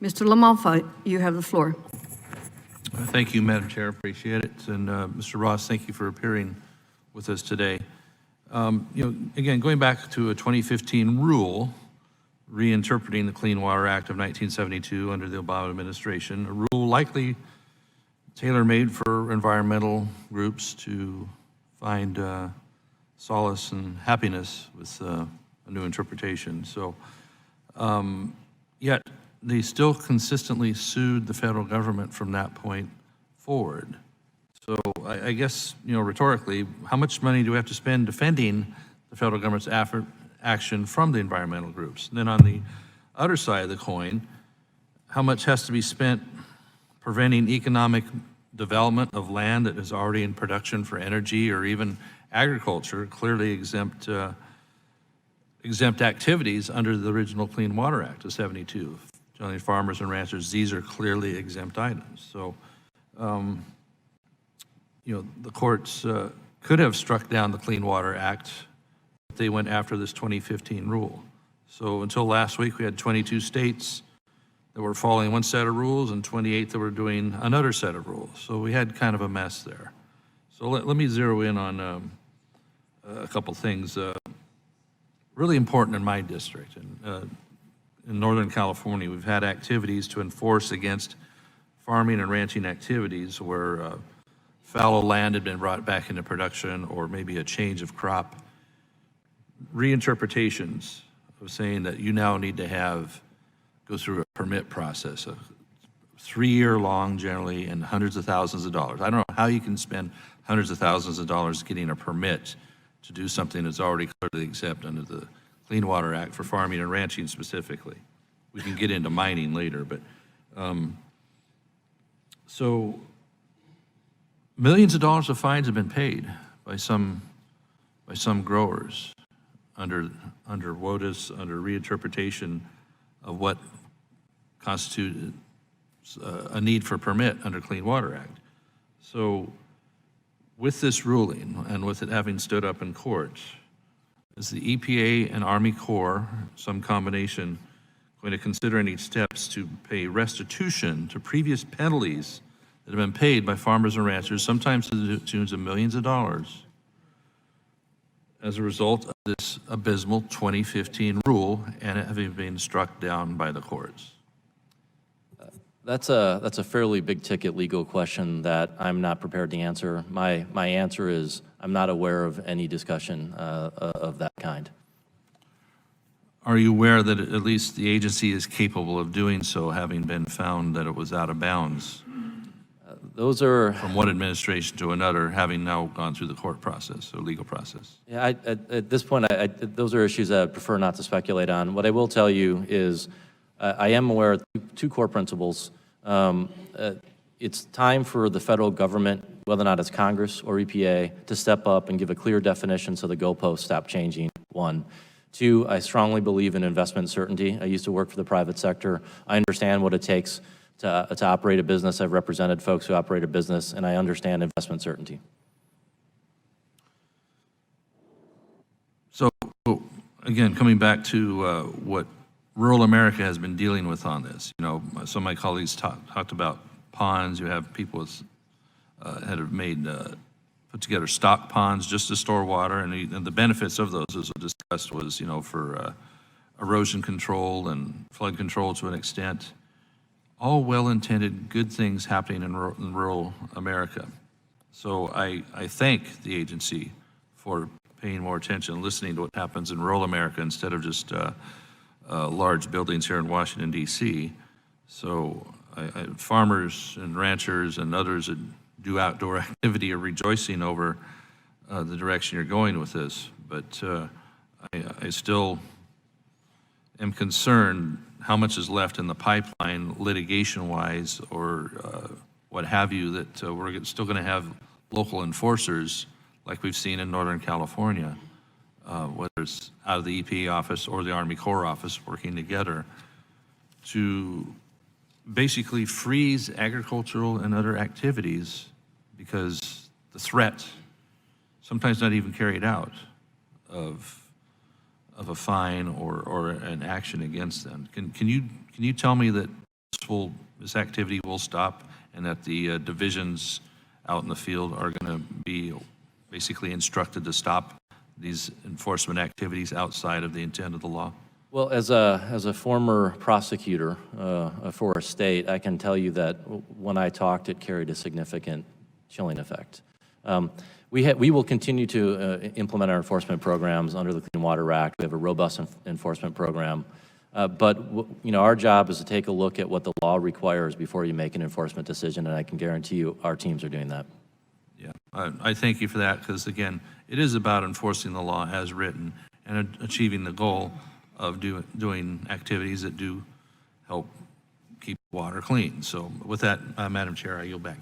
Mr. LaMalfa, you have the floor. Thank you, Madam Chair. Appreciate it. And Mr. Ross, thank you for appearing with us today. Again, going back to a 2015 rule, reinterpreting the Clean Water Act of 1972 under the Obama administration, a rule likely tailor-made for environmental groups to find solace and happiness with a new interpretation. So, yet they still consistently sued the federal government from that point forward. So I guess, rhetorically, how much money do we have to spend defending the federal government's action from the environmental groups? And then on the other side of the coin, how much has to be spent preventing economic development of land that is already in production for energy or even agriculture, clearly exempt activities under the original Clean Water Act of 72. Generally, farmers and ranchers, these are clearly exempt items. So, the courts could have struck down the Clean Water Act if they went after this 2015 rule. So until last week, we had 22 states that were following one set of rules and 28 that were doing another set of rules. So we had kind of a mess there. So let me zero in on a couple things really important in my district. In Northern California, we've had activities to enforce against farming and ranching activities where fallow land had been brought back into production, or maybe a change of crop. Reinterpretations of saying that you now need to go through a permit process, a 3-year long generally, and hundreds of thousands of dollars. I don't know how you can spend hundreds of thousands of dollars getting a permit to do something that's already clearly exempt under the Clean Water Act for farming and ranching specifically. We can get into mining later, but so millions of dollars of fines have been paid by some growers under WOTUS, under reinterpretation of what constitutes a need for permit under Clean Water Act. So with this ruling and with it having stood up in court, is the EPA and Army Corps, some combination, going to consider any steps to pay restitution to previous penalties that have been paid by farmers and ranchers, sometimes to the tunes of millions of dollars, as a result of this abysmal 2015 rule and it having been struck down by the courts? That's a fairly big ticket legal question that I'm not prepared to answer. My answer is I'm not aware of any discussion of that kind. Are you aware that at least the agency is capable of doing so, having been found that it was out of bounds? Those are from one administration to another, having now gone through the court process or legal process. Yeah, at this point, those are issues that I prefer not to speculate on. What I will tell you is I am aware of two core principles. It's time for the federal government, whether or not it's Congress or EPA, to step up and give a clear definition so the goalposts stop changing, one. Two, I strongly believe in investment certainty. I used to work for the private sector. I understand what it takes to operate a business. I've represented folks who operate a business, and I understand investment certainty. So, again, coming back to what rural America has been dealing with on this, some of my colleagues talked about ponds. You have people that have made put together stock ponds just to store water, and the benefits of those, as discussed, was for erosion control and flood control to an extent. All well-intended good things happening in rural America. So I thank the agency for paying more attention, listening to what happens in rural America instead of just large buildings here in Washington, D.C. So farmers and ranchers and others that do outdoor activity are rejoicing over the direction you're going with this. But I still am concerned how much is left in the pipeline litigation-wise or what have you, that we're still going to have local enforcers like we've seen in Northern California, whether it's out of the EPA office or the Army Corps office working together to basically freeze agricultural and other activities because the threat, sometimes not even carried out, of a fine or an action against them. Can you tell me that this activity will stop, and that the divisions out in the field are going to be basically instructed to stop these enforcement activities outside of the intent of the law? Well, as a former prosecutor for a state, I can tell you that when I talked, it carried a significant chilling effect. We will continue to implement our enforcement programs under the Clean Water Act. We have a robust enforcement program. But our job is to take a look at what the law requires before you make an enforcement decision, and I can guarantee you our teams are doing that. Yeah, I thank you for that, because again, it is about enforcing the law as written and achieving the goal of doing activities that do help keep water clean. So with that, Madam Chair, I yield back.